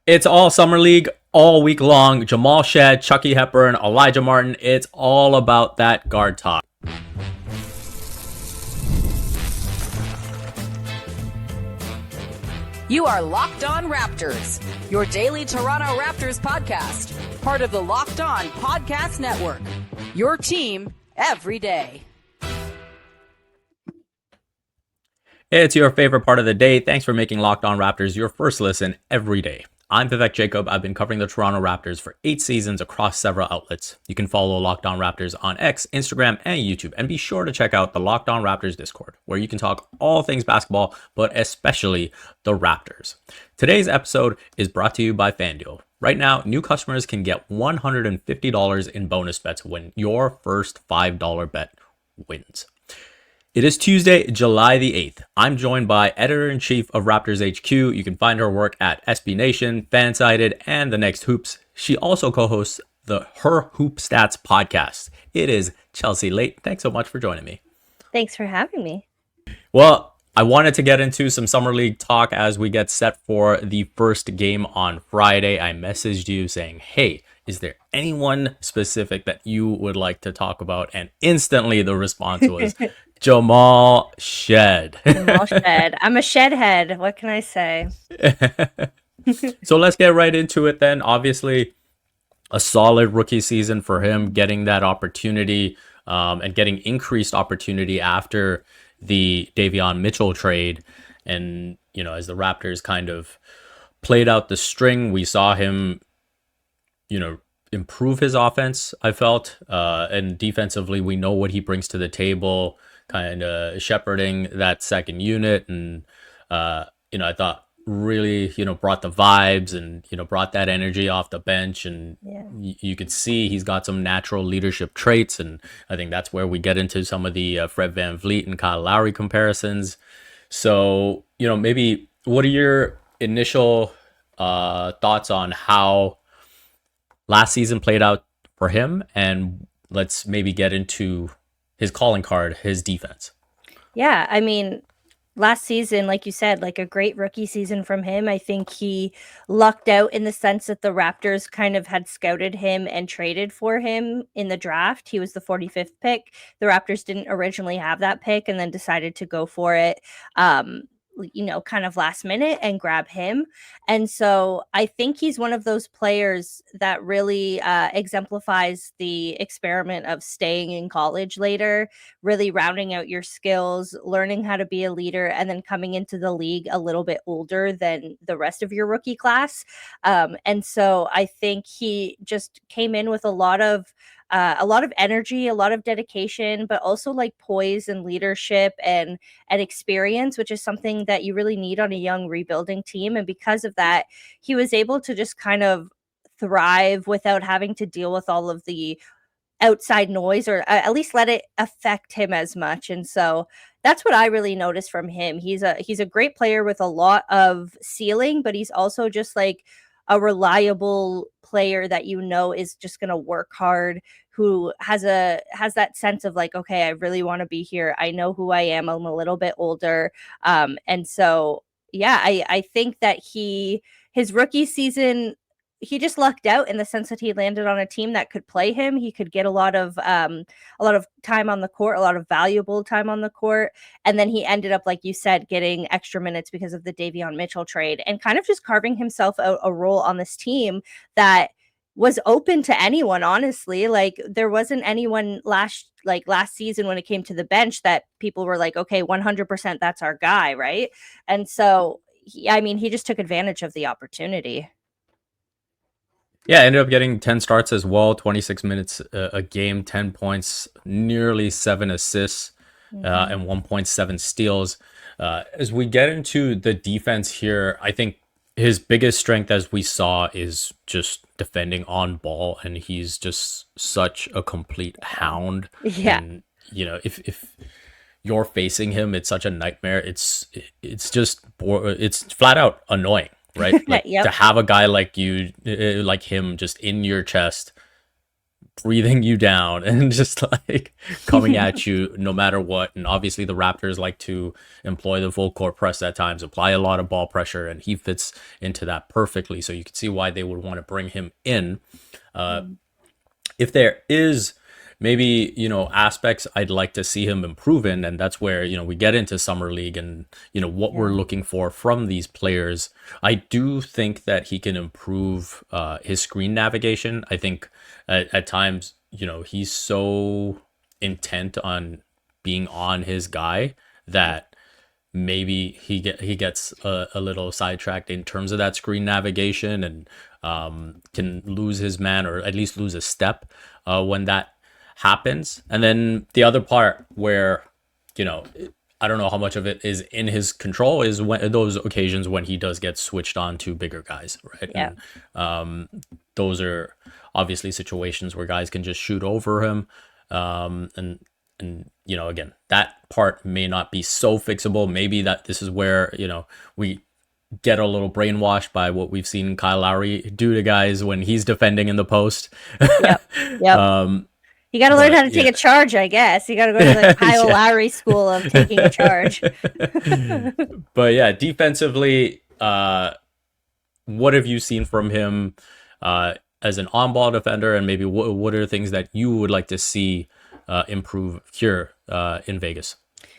It's all summer league all week long. Jamal Shead, Chucky Hepburn, Elijah Martin. It's all about that guard talk. You are Locked On Raptors, your daily Toronto Raptors podcast, part of the Locked On Podcast Network. Your team every day. It's your favorite part of the day. Thanks for making Locked On Raptors your first listen every day. I'm Vivek Jacob. I've been covering the Toronto Raptors for 8 seasons across several outlets. You can follow Locked On Raptors on X, Instagram, and YouTube. And be sure to check out the Locked On Raptors Discord, where you can talk all things basketball, but especially the Raptors. Today's episode is brought to you by FanDuel. Right now, new customers can get $150 in bonus bets when your first $5 bet wins. It is Tuesday, July the 8th. I'm joined by Editor-in-Chief of Raptors HQ. You can find her work at SB Nation, Fansided, and The Next Hoops. She also co-hosts the Her Hoop Stats podcast. It is Chelsea Leite. Thanks so much for joining me. Thanks for having me. Well, I wanted to get into some Summer League talk as we get set for the first game on Friday. I messaged you saying, hey, is there anyone specific that you would like to talk about? And instantly the response was Jamal Shead. Jamal Shead. I'm a Shead head. What can I say? So let's get right into it then. Obviously, a solid rookie season for him, getting that opportunity and getting increased opportunity after the Davion Mitchell trade. And, you know, as the Raptors kind of played out the string, we saw him, you know, improve his offense, I felt. And defensively, we know what he brings to the table, kind of shepherding that second unit. And, you know, I thought really, you know, brought the vibes and, you know, brought that energy off the bench. And you could see he's got some natural leadership traits. And I think that's where we get into some of the Fred VanVleet and Kyle Lowry comparisons. So, you know, maybe what are your initial thoughts on how last season played out for him? And let's maybe get into his calling card, his defense. Yeah, I mean, last season, like you said, like a great rookie season from him. I think he lucked out in the sense that the Raptors kind of had scouted him and traded for him in the draft. He was the 45th pick. The Raptors didn't originally have that pick and then decided to go for it. You know, kind of last minute and grab him. And so I think he's one of those players that really exemplifies the experiment of staying in college later, really rounding out your skills, learning how to be a leader, and then coming into the league a little bit older than the rest of your rookie class. And so I think he just came in with a lot of energy, a lot of dedication, but also like poise and leadership and experience, which is something that you really need on a young rebuilding team. And because of that, he was able to just kind of thrive without having to deal with all of the outside noise, or at least let it affect him as much. And so that's what I really noticed from him. He's a great player with a lot of ceiling, but he's also just like a reliable player that, you know, is just going to work hard, who has that sense of like, okay, I really want to be here. I know who I am. I'm a little bit older. And so, yeah, I think that his rookie season, he just lucked out in the sense that he landed on a team that could play him. He could get a lot of time on the court, a lot of valuable time on the court. And then he ended up, like you said, getting extra minutes because of the Davion Mitchell trade and kind of just carving himself out a role on this team that was open to anyone, honestly. Like there wasn't anyone last season when it came to the bench that people were like, okay, 100% that's our guy, right? And so, he just took advantage of the opportunity. Yeah, ended up getting 10 starts as well, 26 minutes a game, 10 points, nearly 7 assists, and 1.7 steals. As we get into the defense here, I think his biggest strength, as we saw, is just defending on ball, and he's just such a complete hound. Yeah. And, you know, if you're facing him, it's such a nightmare. It's flat out annoying. Right? Like Yep. To have a guy like him just in your chest breathing you down and just like coming at you no matter what. And obviously the Raptors like to employ the full court press at times, apply a lot of ball pressure, and he fits into that perfectly. So you can see why they would want to bring him in. If there is maybe, aspects I'd like to see him improve in, and that's where, we get into summer league and, what we're looking for from these players. I do think that he can improve his screen navigation. I think at times, he's so intent on being on his guy that maybe he gets a little sidetracked in terms of that screen navigation, and can lose his man, or at least lose a step when that happens. And then the other part where, I don't know how much of it is in his control, is when those occasions when he does get switched on to bigger guys, right? Yeah. And those are obviously situations where guys can just shoot over him. And again, that part may not be so fixable. Maybe that this is where, we get a little brainwashed by what we've seen Kyle Lowry do to guys when he's defending in the post. Yep. You got to learn how to take a charge, I guess. You got to go to the Kyle Lowry school of taking a charge. But yeah, defensively, what have you seen from him as an on-ball defender, and maybe what are things that you would like to see improve here in Vegas?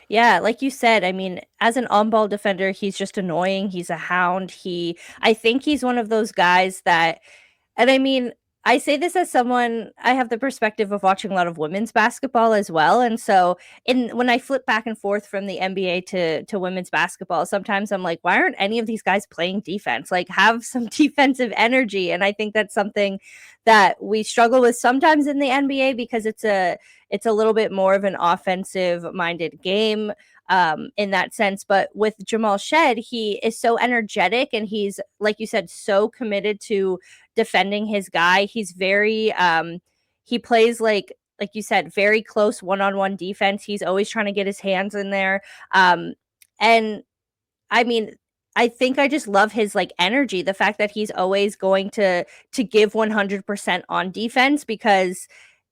Yeah, like you said, I mean, as an on-ball defender, he's just annoying. He's a hound. I think he's one of those guys that, and I mean, I say this as someone, I have the perspective of watching a lot of women's basketball as well. And so when I flip back and forth from the NBA to women's basketball, sometimes I'm like, why aren't any of these guys playing defense? Like, have some defensive energy. And I think that's something that we struggle with sometimes in the NBA, because it's a little bit more of an offensive minded game in that sense. But with Jamal Shead, he is so energetic, and he's, like you said, so committed to defending his guy. He's very he plays like you said, very close one-on-one defense. He's always trying to get his hands in there. And I mean, I think I just love his like energy, the fact that he's always going to give 100% on defense, because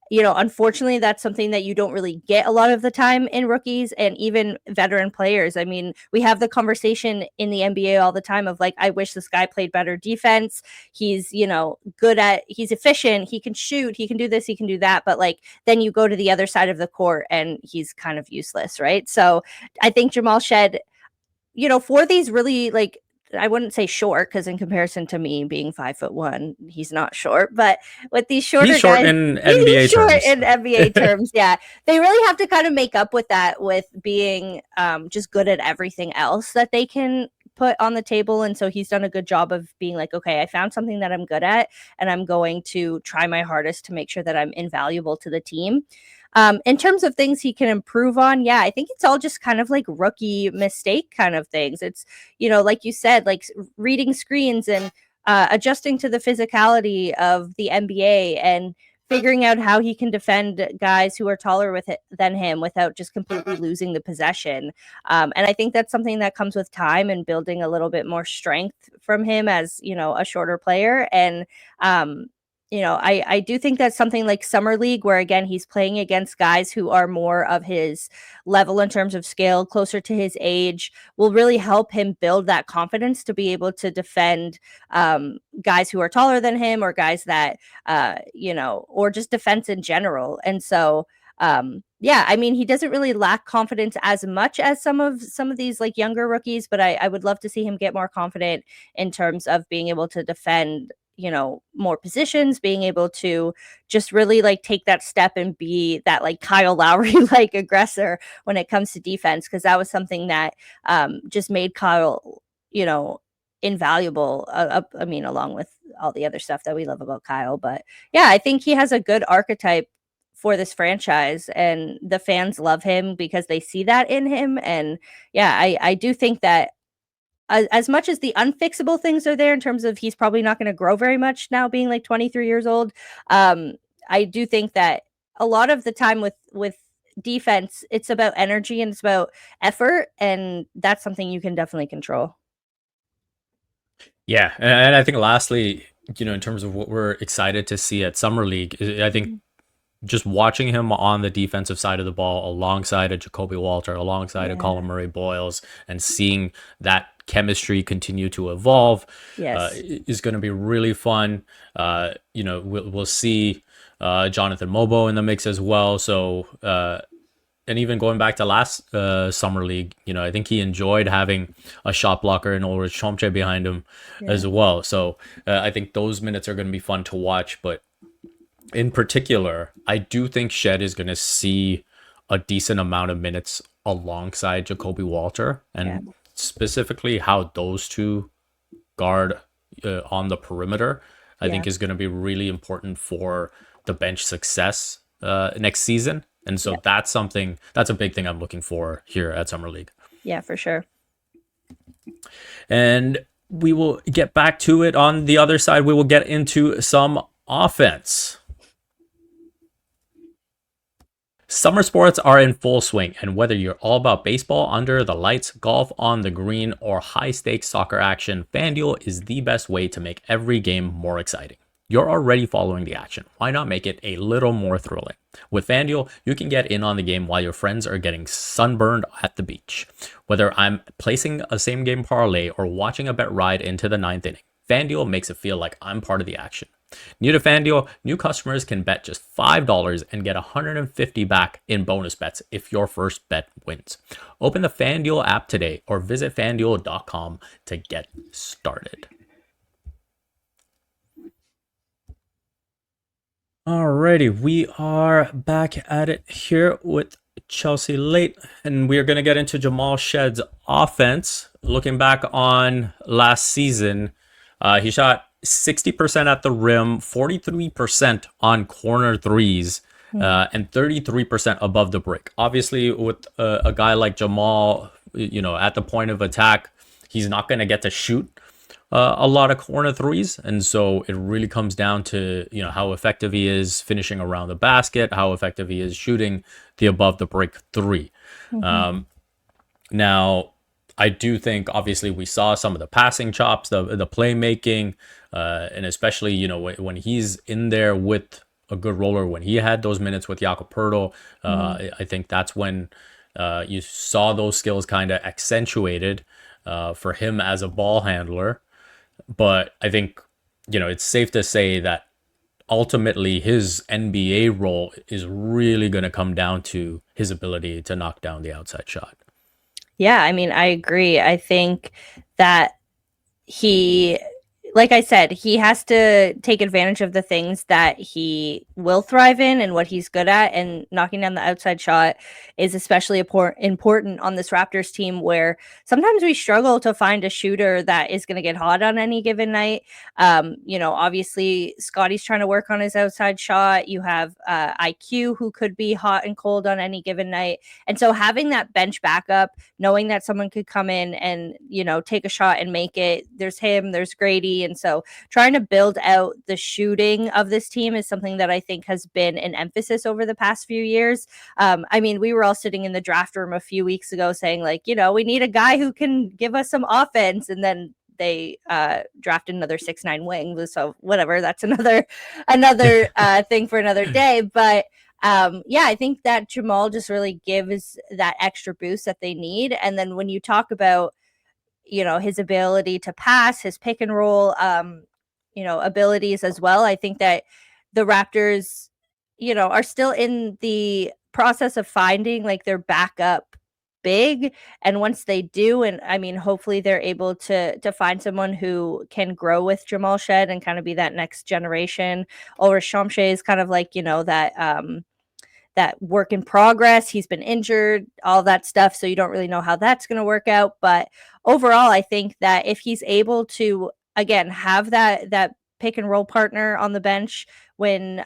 unfortunately, that's something that you don't really get a lot of the time in rookies and even veteran players. I mean, we have the conversation in the NBA all the time of like, I wish this guy played better defense. He's, he's efficient. He can shoot. He can do this. He can do that. But like, then you go to the other side of the court and he's kind of useless, right? So I think Jamal Shead, for these really like, I wouldn't say short, because in comparison to me being 5'1", he's not short. But with these shorter he's short guys, in NBA short terms. in NBA terms, yeah, they really have to kind of make up with that, with being just good at everything else that they can put on the table. And so he's done a good job of being like, okay, I found something that I'm good at, and I'm going to try my hardest to make sure that I'm invaluable to the team. In terms of things he can improve on, yeah, I think it's all just kind of like rookie mistake kind of things. It's, like you said, like reading screens and adjusting to the physicality of the NBA, and figuring out how he can defend guys who are taller than him without just completely losing the possession. And I think that's something that comes with time and building a little bit more strength from him as, a shorter player. And, I do think that's something like Summer League, where again, he's playing against guys who are more of his level in terms of scale, closer to his age, will really help him build that confidence to be able to defend guys who are taller than him, or guys that, or just defense in general. And so, yeah, I mean, he doesn't really lack confidence as much as some of these like younger rookies, but I would love to see him get more confident in terms of being able to defend, more positions, being able to just really like take that step and be that like Kyle Lowry like aggressor when it comes to defense, because that was something that just made Kyle, invaluable. I mean, along with all the other stuff that we love about Kyle. But yeah, I think he has a good archetype for this franchise, and the fans love him because they see that in him. And yeah, I do think that as much as the unfixable things are there in terms of he's probably not going to grow very much now being like 23 years old, I do think that a lot of the time with defense, it's about energy and it's about effort, and that's something you can definitely control. Yeah, and I think lastly, in terms of what we're excited to see at Summer League, I think just watching him on the defensive side of the ball alongside a Jacoby Walter, alongside a Colin Murray Boyles, and seeing that chemistry continue to evolve is going to be really fun. We'll see Jonathan Mobo in the mix as well. So, and even going back to last summer league, I think he enjoyed having a shot blocker and Ulrich Chomche behind him as well. So I think those minutes are going to be fun to watch. But in particular, I do think Shead is going to see a decent amount of minutes alongside Jacoby Walter, and specifically how those two guard on the perimeter, I think is going to be really important for the bench success next season. And so that's a big thing I'm looking for here at Summer League. Yeah, for sure. And we will get back to it on the other side. We will get into some offense. Summer sports are in full swing, and whether you're all about baseball under the lights, golf on the green, or high-stakes soccer action, FanDuel is the best way to make every game more exciting. You're already following the action. Why not make it a little more thrilling? With FanDuel, you can get in on the game while your friends are getting sunburned at the beach. Whether I'm placing a same-game parlay or watching a bet ride into the ninth inning, FanDuel makes it feel like I'm part of the action. New to FanDuel, new customers can bet just $5 and get $150 back in bonus bets if your first bet wins. Open the FanDuel app today or visit FanDuel.com to get started. Alrighty, we are back at it here with Chelsea Leite, and we are going to get into Jamal Shead's offense. Looking back on last season, he shot 60% at the rim, 43% on corner threes, and 33% above the break. Obviously, with a guy like Jamal, at the point of attack, he's not going to get to shoot a lot of corner threes, and so it really comes down to how effective he is finishing around the basket, how effective he is shooting the above the break three. Now, I do think obviously we saw some of the passing chops, the playmaking, and especially when he's in there with a good roller, when he had those minutes with Jakob Poeltl, I think that's when you saw those skills kind of accentuated for him as a ball handler. But I think, it's safe to say that ultimately his NBA role is really going to come down to his ability to knock down the outside shot. Yeah, I mean, I agree. I think that like I said, he has to take advantage of the things that he will thrive in and what he's good at, and knocking down the outside shot is especially important on this Raptors team, where sometimes we struggle to find a shooter that is going to get hot on any given night. Obviously Scotty's trying to work on his outside shot. You have IQ, who could be hot and cold on any given night. And so having that bench backup, knowing that someone could come in and, take a shot and make it, there's him, there's Grady. And so trying to build out the shooting of this team is something that I think has been an emphasis over the past few years. We were all sitting in the draft room a few weeks ago saying, like, we need a guy who can give us some offense. And then they drafted another 6'9" wing. So whatever, that's another thing for another day. But I think that Jamal just really gives that extra boost that they need. And then when you talk about his ability to pass, his pick and roll, abilities as well, I think that the Raptors, are still in the process of finding like their backup big. And once they do, and hopefully they're able to find someone who can grow with Jamal Shead and kind of be that next generation. Ulrich Chomche is kind of like, that work in progress. He's been injured, all that stuff. So you don't really know how that's going to work out. But overall, I think that if he's able to, again, have that pick and roll partner on the bench when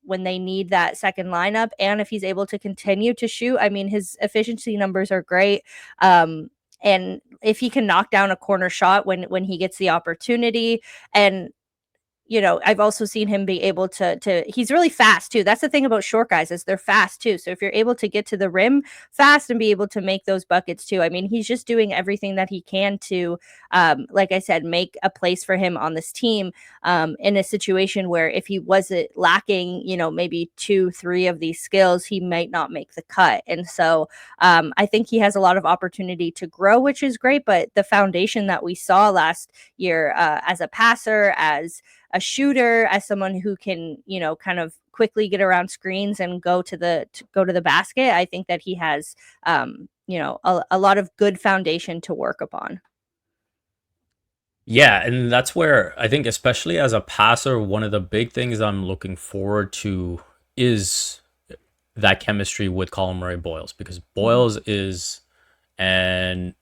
they need that second lineup, and if he's able to continue to shoot, his efficiency numbers are great. And if he can knock down a corner shot when he gets the opportunity, and I've also seen him be able to he's really fast too. That's the thing about short guys, is they're fast too. So if you're able to get to the rim fast and be able to make those buckets too, I mean, he's just doing everything that he can to, like I said, make a place for him on this team, in a situation where if he wasn't lacking, maybe 2-3 of these skills, he might not make the cut. And so I think he has a lot of opportunity to grow, which is great. But the foundation that we saw last year, as a passer, as a shooter, as someone who can, kind of quickly get around screens and go to the basket, I think that he has, a lot of good foundation to work upon. Yeah, and that's where I think, especially as a passer, one of the big things I'm looking forward to is that chemistry with Colin Murray Boyles, because Boyles is an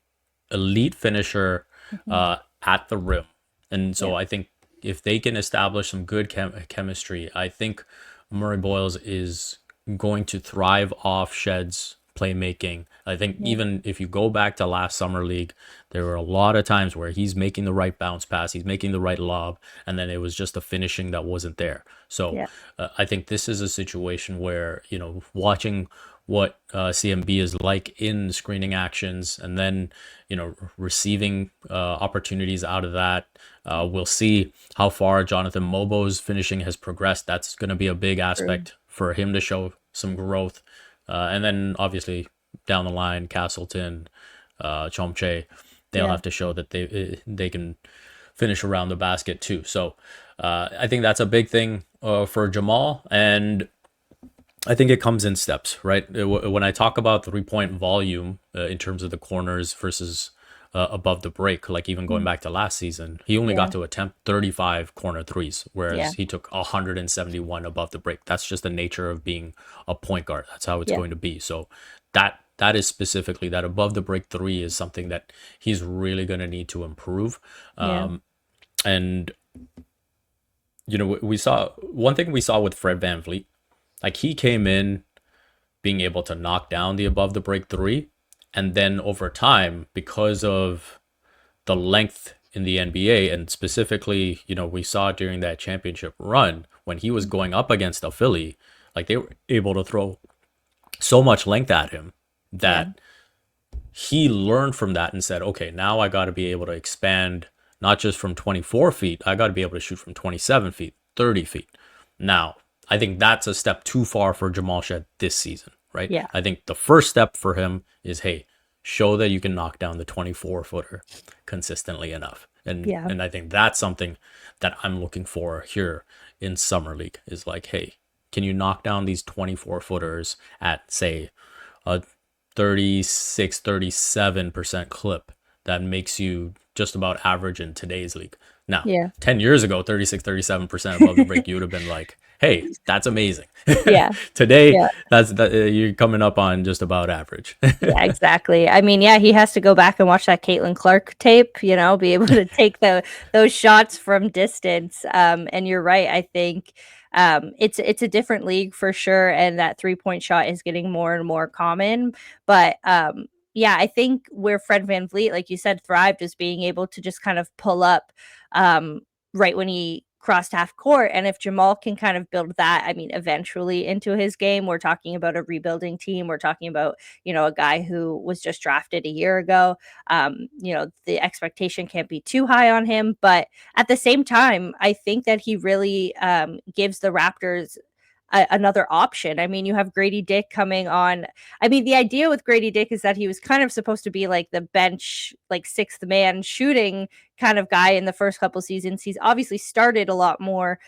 elite finisher at the rim. And so I think if they can establish some good chemistry, I think Murray Boyles is going to thrive off Shead's playmaking. I think even if you go back to last summer league, there were a lot of times where he's making the right bounce pass, he's making the right lob, and then it was just the finishing that wasn't there. So I think this is a situation where, watching what CMB is like in screening actions, and then receiving opportunities out of that. We'll see how far Jonathan Mobo's finishing has progressed. That's going to be a big aspect for him to show some growth. And then obviously down the line, Castleton, Chomche, they'll have to show that they can finish around the basket too. So I think that's a big thing for Jamal, and I think it comes in steps, right? When I talk about 3-point volume in terms of the corners versus above the break, like even going back to last season, he only got to attempt 35 corner threes, whereas he took 171 above the break. That's just the nature of being a point guard. That's how it's going to be. So that is specifically that above the break three is something that he's really going to need to improve. And we saw one thing we saw with Fred VanVleet. Like, he came in being able to knock down the above the break three. And then over time, because of the length in the NBA, and specifically, we saw during that championship run, when he was going up against a Philly, like, they were able to throw so much length at him that he learned from that and said, okay, now I got to be able to expand, not just from 24 feet, I got to be able to shoot from 27 feet, 30 feet. Now, I think that's a step too far for Jamal Shead this season, right? Yeah. I think the first step for him is, hey, show that you can knock down the 24-footer consistently enough. And I think that's something that I'm looking for here in Summer League, is like, hey, can you knock down these 24-footers at, say, a 36, 37% clip that makes you just about average in today's league? Now, 10 years ago, 36, 37% above the break, you would have been like, hey, that's amazing. Today, that's you're coming up on just about average. Yeah, exactly. I mean, he has to go back and watch that Caitlin Clark tape, be able to take those shots from distance. And you're right. I think it's a different league for sure, and that 3-point shot is getting more and more common. But I think where Fred VanVleet, like you said, thrived is being able to just kind of pull up right when he crossed half court. And if Jamal can kind of build that, I mean, eventually into his game, we're talking about a rebuilding team. We're talking about, a guy who was just drafted a year ago. The expectation can't be too high on him. But at the same time, I think that he really gives the Raptors another option. I mean, you have Grady Dick coming on. I mean, the idea with Grady Dick is that he was kind of supposed to be like the bench, like sixth man shooting kind of guy in the first couple seasons. He's obviously started a lot more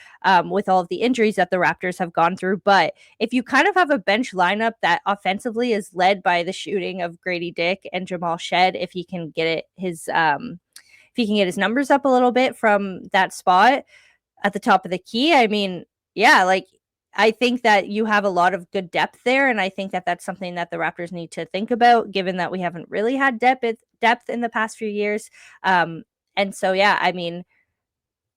with all of the injuries that the Raptors have gone through. But if you kind of have a bench lineup that offensively is led by the shooting of Grady Dick and Jamal Shead, if he can get his numbers up a little bit from that spot at the top of the key, I mean, I think that you have a lot of good depth there, and I think that that's something that the Raptors need to think about, given that we haven't really had depth in the past few years. And so, I mean,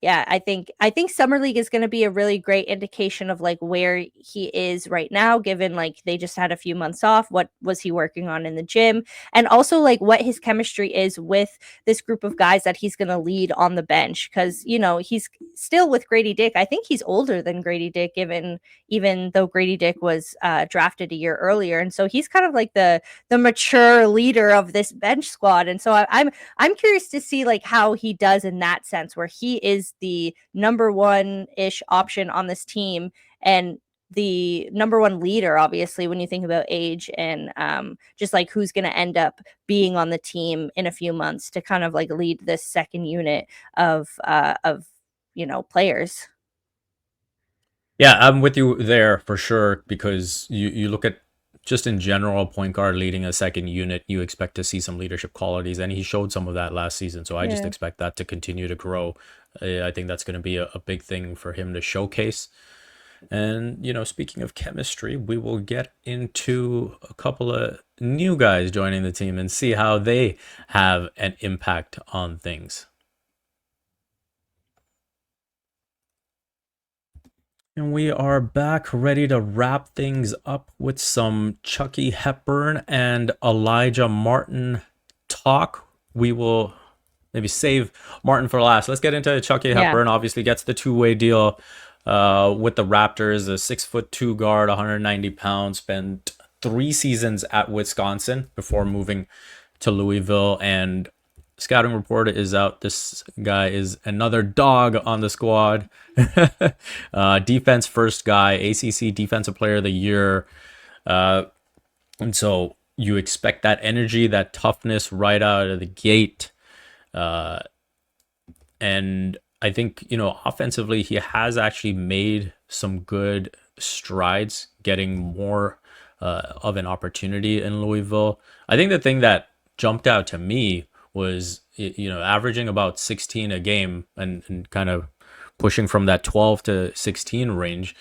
yeah, I think summer league is going to be a really great indication of like where he is right now, given like they just had a few months off. What was he working on in the gym, and also like what his chemistry is with this group of guys that he's going to lead on the bench, because he's still with Grady Dick. I think he's older than Grady Dick, even though Grady Dick was drafted a year earlier, and so he's kind of like the mature leader of this bench squad. And so I'm curious to see like how he does in that sense, where he is the number one-ish option on this team and the number one leader, obviously, when you think about age and just like who's going to end up being on the team in a few months to kind of like lead this second unit of players. Yeah, I'm with you there for sure, because you look at just in general, a point guard leading a second unit, you expect to see some leadership qualities, and he showed some of that last season. So I just Yeah. expect that to continue to grow. I think that's going to be a big thing for him to showcase. And, speaking of chemistry, we will get into a couple of new guys joining the team and see how they have an impact on things. And we are back ready to wrap things up with some Chucky Hepburn and Alijah Martin talk. We will maybe save Martin for last. Let's get into Chucky Yeah. Hepburn. Obviously gets the two-way deal with the Raptors, a 6'2" guard, 190 pounds, spent 3 seasons at Wisconsin before moving to Louisville. And scouting report is out. This guy is another dog on the squad. Defense first guy, ACC Defensive Player of the Year. And so you expect that energy, that toughness right out of the gate. And I think, offensively, he has actually made some good strides, getting more of an opportunity in Louisville. I think the thing that jumped out to me was, averaging about 16 a game and kind of pushing from that 12 to 16 range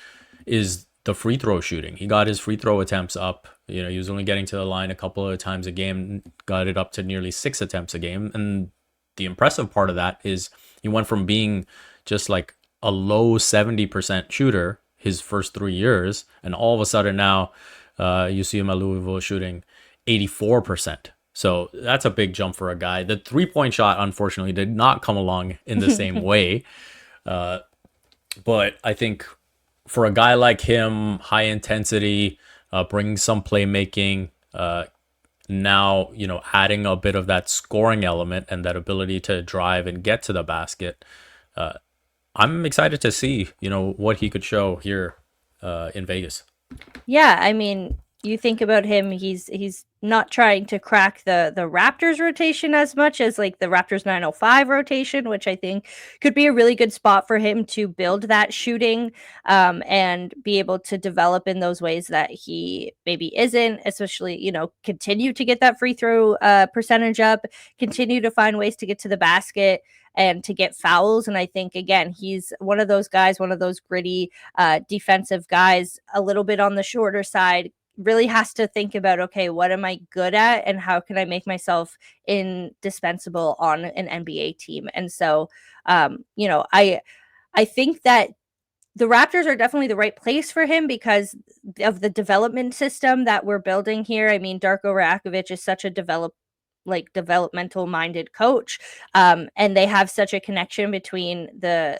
is the free throw shooting. He got his free throw attempts up. He was only getting to the line a couple of times a game, got it up to nearly 6 attempts a game. And the impressive part of that is he went from being just like a low 70% shooter his first 3 years, and all of a sudden now you see him at Louisville shooting 84%. So that's a big jump for a guy. The 3-point shot, unfortunately, did not come along in the same way. But I think for a guy like him, high intensity, bringing some playmaking, now, adding a bit of that scoring element and that ability to drive and get to the basket, I'm excited to see, what he could show here in Vegas. Yeah, I mean, you think about him, he's not trying to crack the Raptors rotation as much as like the Raptors 905 rotation, which I think could be a really good spot for him to build that shooting and be able to develop in those ways that he maybe isn't, especially, continue to get that free throw percentage up, continue to find ways to get to the basket and to get fouls. And I think, again, he's one of those guys, one of those gritty defensive guys, a little bit on the shorter side, really has to think about, okay, what am I good at and how can I make myself indispensable on an NBA team? And so, I think that the Raptors are definitely the right place for him because of the development system that we're building here. I mean, Darko Rakovic is such a developmental minded coach, and they have such a connection between the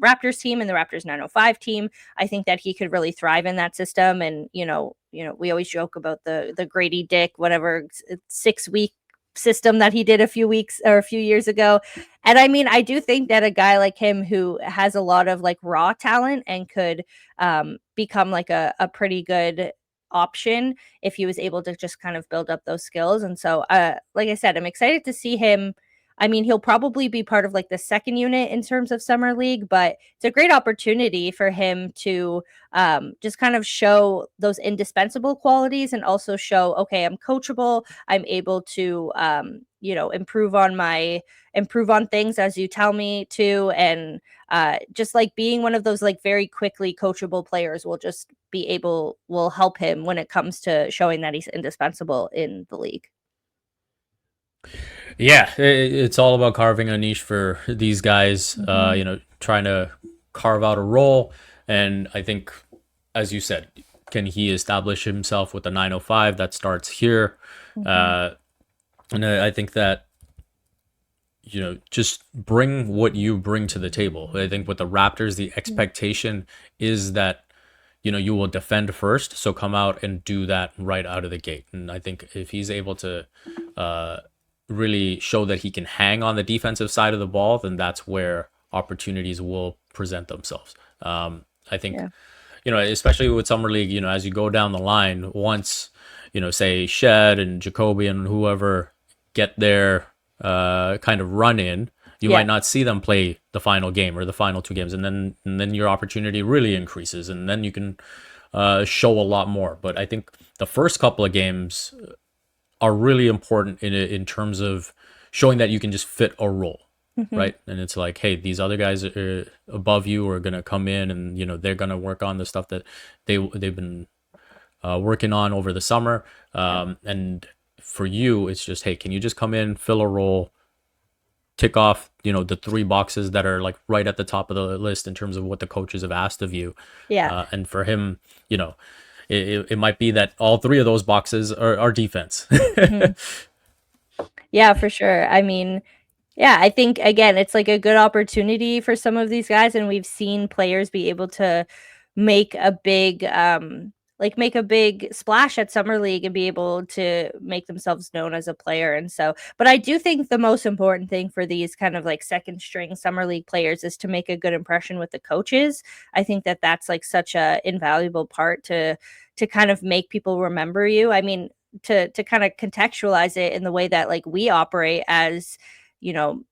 Raptors team and the Raptors 905 team. I think that he could really thrive in that system. And we always joke about the Grady Dick whatever 6-week system that he did a few years ago. And I mean, I do think that a guy like him who has a lot of like raw talent and could become like a pretty good option if he was able to just kind of build up those skills. And so, like I said, I'm excited to see him. I mean, he'll probably be part of like the second unit in terms of summer league, but it's a great opportunity for him to just kind of show those indispensable qualities and also show, okay, I'm coachable. I'm able to, improve on things as you tell me to. And just like being one of those like very quickly coachable players will help him when it comes to showing that he's indispensable in the league. Yeah, it's all about carving a niche for these guys. trying to carve out a role. And I think, as you said, can he establish himself with the 905? That starts here. And I think that, just bring what you bring to the table. I think with the Raptors, the expectation is that, you will defend first. So come out and do that right out of the gate. And I think if he's able to really show that he can hang on the defensive side of the ball, then that's where opportunities will present themselves. I think, especially with Summer League, as you go down the line, once, say Shead and Jacoby and whoever get their kind of run in, you might not see them play the final game or the final two games, and then your opportunity really increases, and then you can show a lot more. But I think the first couple of games are really important in terms of showing that you can just fit a role, right? And it's like, hey, these other guys above you are gonna come in, and they're gonna work on the stuff that they've been working on over the summer, and for you, it's just, hey, can you just come in, fill a role, tick off, the 3 boxes that are like right at the top of the list in terms of what the coaches have asked of you. And for him, it might be that all 3 of those boxes are defense. Yeah, for sure. I mean, yeah, I think again, it's like a good opportunity for some of these guys, and we've seen players be able to make a big make a big splash at summer league and be able to make themselves known as a player. And so, but I do think the most important thing for these kind of like second string summer league players is to make a good impression with the coaches. I think that that's like such a invaluable part to kind of make people remember you. I mean, to kind of contextualize it in the way that like we operate as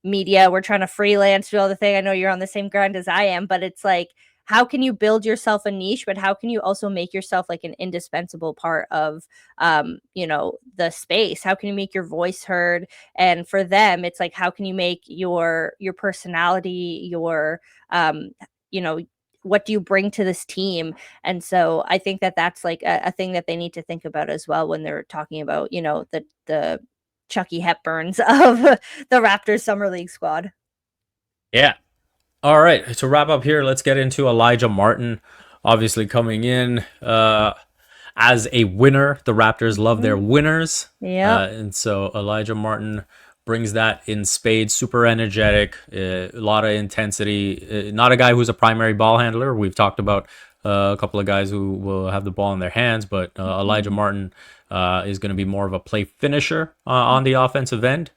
media, we're trying to freelance, do all the thing. I know you're on the same grind as I am, but it's like, how can you build yourself a niche, but how can you also make yourself like an indispensable part of, the space? How can you make your voice heard? And for them, it's like, how can you make your personality, your, what do you bring to this team? And so I think that that's like a thing that they need to think about as well when they're talking about, the Chucky Hepburns of the Raptors Summer League squad. Yeah. All right. To wrap up here, let's get into Alijah Martin, obviously coming in as a winner. The Raptors love their winners. Yeah. And so Alijah Martin brings that in spades, super energetic, a lot of intensity. Not a guy who's a primary ball handler. We've talked about a couple of guys who will have the ball in their hands, but Alijah Martin is going to be more of a play finisher on the offensive end.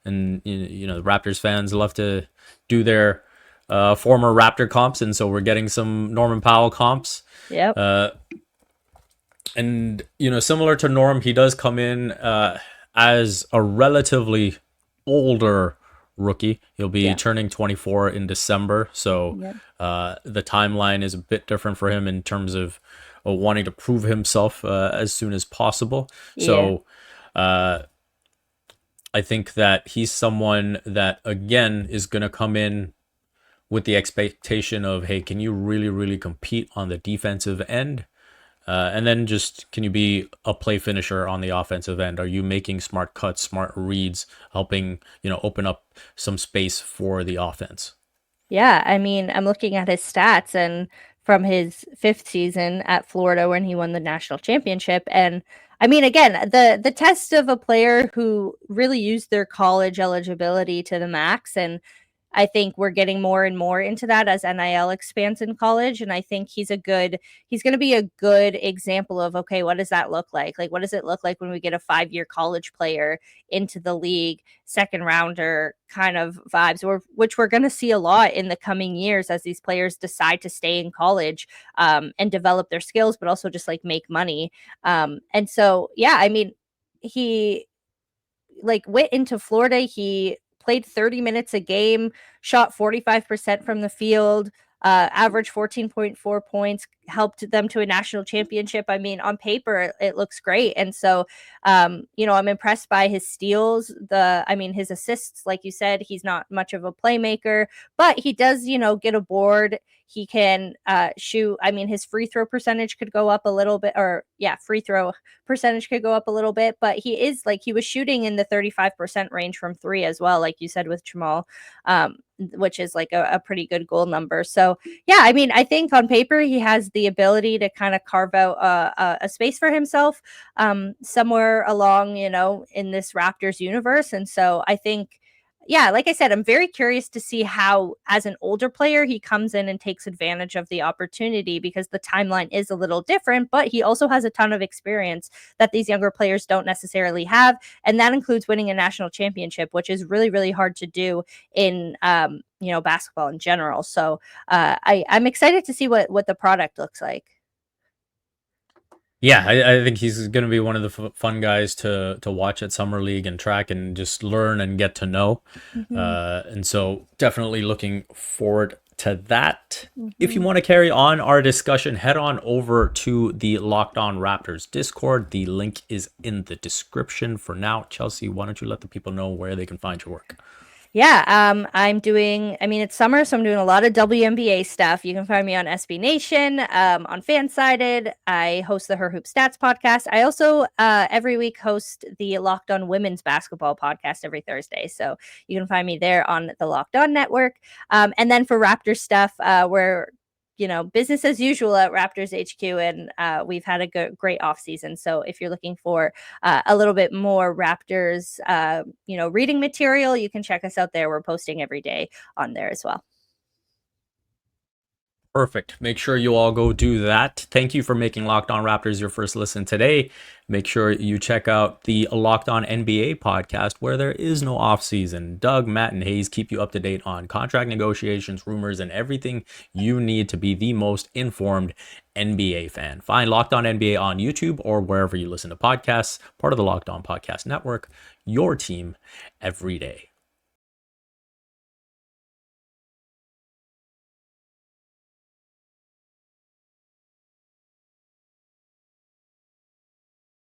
And, the Raptors fans love to do their former Raptor comps, and so we're getting some Norman Powell comps. Yep. And, similar to Norm, he does come in as a relatively older rookie. He'll be turning 24 in December, so the timeline is a bit different for him in terms of wanting to prove himself as soon as possible. So I think that he's someone that, again, is going to come in with the expectation of, hey, can you really, really compete on the defensive end? And then just, can you be a play finisher on the offensive end? Are you making smart cuts, smart reads, helping, open up some space for the offense? Yeah, I mean, I'm looking at his stats and from his 5th season at Florida when he won the national championship. And I mean, again, the test of a player who really used their college eligibility to the max. And I think we're getting more and more into that as NIL expands in college. And I think he's going to be a good example of, okay, what does that look like? Like, what does it look like when we get a 5-year college player into the league, second rounder kind of vibes, which we're going to see a lot in the coming years as these players decide to stay in college and develop their skills, but also just like make money. And so, yeah, I mean, he like went into Florida. He played 30 minutes a game, shot 45% from the field, averaged 14.4 points, helped them to a national championship. I mean, on paper, it looks great. And so, I'm impressed by his steals. His assists, like you said, he's not much of a playmaker, but he does, get a board. He can shoot. I mean, his free throw percentage could go up a little bit, or yeah, free throw percentage could go up a little bit, but he was shooting in the 35% range from three as well, like you said with Jamal, which is like a pretty good goal number. So yeah, I mean, I think on paper he has the ability to kind of carve out a space for himself somewhere along, in this Raptors universe. And so I think, yeah, like I said, I'm very curious to see how, as an older player, he comes in and takes advantage of the opportunity, because the timeline is a little different, but he also has a ton of experience that these younger players don't necessarily have. And that includes winning a national championship, which is really, really hard to do in, basketball in general. So I'm excited to see what the product looks like. Yeah, I think he's going to be one of the fun guys to watch at Summer League and track and just learn and get to know. And so definitely looking forward to that. If you want to carry on our discussion, head on over to the Locked On Raptors Discord. The link is in the description. For now, Chelsea, why don't you let the people know where they can find your work? Yeah, it's summer, so I'm doing a lot of WNBA stuff. You can find me on SB Nation, on Fansided. I host the Her Hoop Stats podcast. I also every week host the Locked On Women's Basketball podcast every Thursday. So you can find me there on the Locked On Network. And then for Raptors stuff, we're business as usual at Raptors HQ, and we've had a great off season. So if you're looking for a little bit more Raptors, reading material, you can check us out there. We're posting every day on there as well. Perfect. Make sure you all go do that. Thank you for making Locked On Raptors your first listen today. Make sure you check out the Locked On NBA podcast, where there is no off season. Doug, Matt, and Hayes keep you up to date on contract negotiations, rumors, and everything you need to be the most informed NBA fan. Find Locked On NBA on YouTube or wherever you listen to podcasts, part of the Locked On Podcast Network, your team every day.